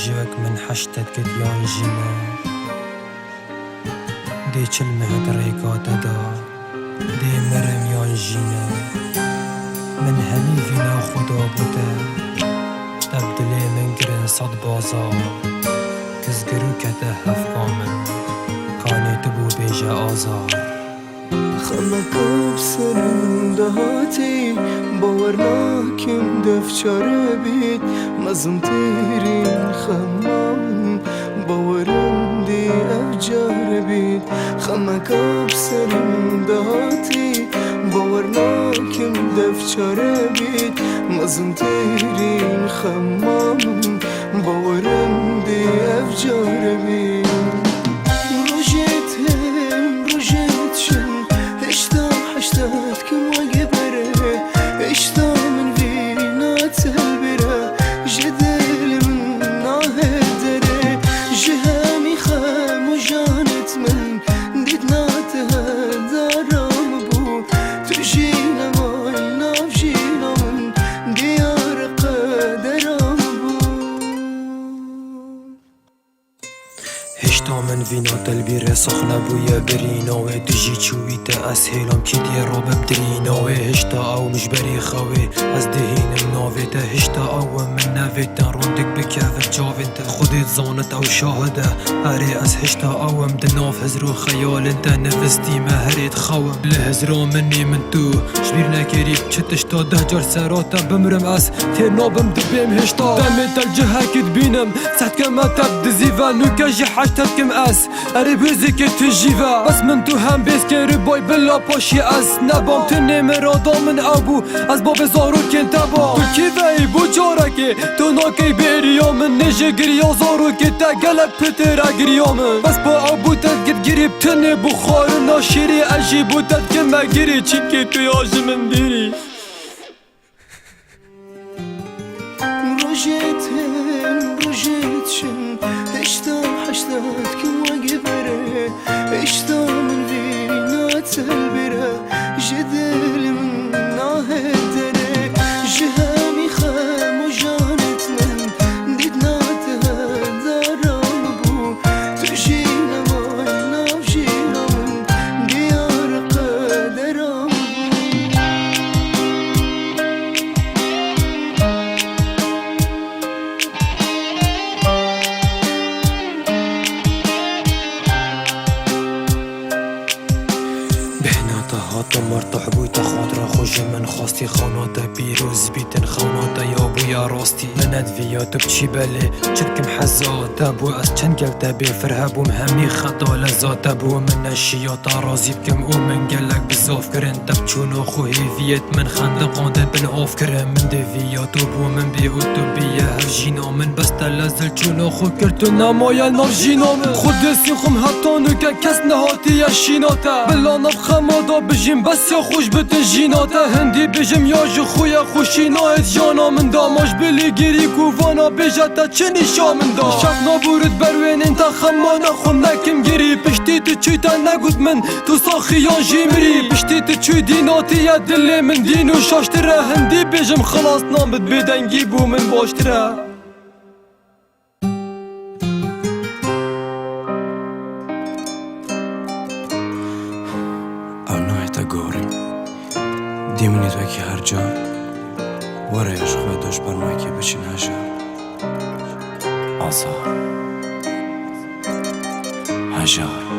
جاك من حشتت كديان جينا دي كلمة دريقات دا دي مرم يان جينا من همي فينا خدا بودا تبدلي من قرن صد بازار كزگرو كده هفقامن كاني تبو بيجا آزار خمك بسرم دهاتي باورناكم دفچاره بید مزم تیرین خمام باورم دی افجار بید خمك بسرم دهاتي باورناكم دفچاره بید مزم تیرین خمام باورم دی افجار بید حشتات كم وقبره اشتا من فينا تلبره جدل من ناهدره جهامي خام وجانت من ديدنا تهدارم بو تجينا ماينا بجينا من ديار قدرم بو هشتا من فينا تلبيره سخنة بويا بريناوي تجي تشويتا اسهلام كي ديرو ببدريناوي هشتا او مش بري خوي از دهين مناويتا هشتا او من نافيتا روندك بكافر جاوينتا خودت زانت او شاهده هري از هشتا او مدناف هزرو خيال انت نفستي ما هريت خوا لهزرو مني من تو شبيرنا كريب چتشتا ده جار سراتا بمرم اس تيرنا بمدبيم هشتا دمت الجهة كدبينم سحت كما تبد زيفا نوكا جي حاجتك كم اس هري بيزك تجيفا بس من تو هم بيس كربوي بلا باشي اس نبام تني مرادا من ابو از باب زارو كنت با تو كيفاي بو جاركي تو ناكي بيريا من نجي گريا زارو كتا قلب پترا گريا من بس با ابو تد گريب تني بخار ناشري اجي بو تد كما گري چيكي بياج من ديري روجيتشن اشتا حشتات كم وقبره اشتا من فينا تلبره جدل من ناهدره جهامي خام وجانت من ديدنا تهدارم بو تجينا ماينا بجينا من ديار قدرم هاتا مرتاح بويتا خاطرة خوش من خواستي خوناتا بيروز بيتن خوناتا يا بويا راستي لند فيات بچي بالي چدكم حزاتا بو از چند قلتا بفرهب ومهمي خطا لزاتا بو من الشياطا رازي بكم ومن قلق بزاف كرن تبچونو خو هيفيت من خندقان بن اوف كرن من دي فياتو بو من بي اوتوبيا هفجينا من بس تلزل چونو خو كرتو نمايا نافجينا من خود سيخم حتى نوكا كس نهاتي يشيناتا بلا نبخمادا بجيم بس يا خوش بتن جيناتا هندي بجم يا جو خويا خوشي نايت جانا من دا ماش بلي گيري كوفانا بجاتا چني شا من دا شاك نابورد بروين انتا خمانا خون نكم گيري بشتي تچويتا نگود من تو ساخيان جيمري بشتي تچوي ديناتي يا دلي من دينو شاشتره هندي بجم خلاص نامد بدنگي بو من باشتره دیمونی تو که هر جا وارایش خود داشت بر ما که بچین هجا آزار هجار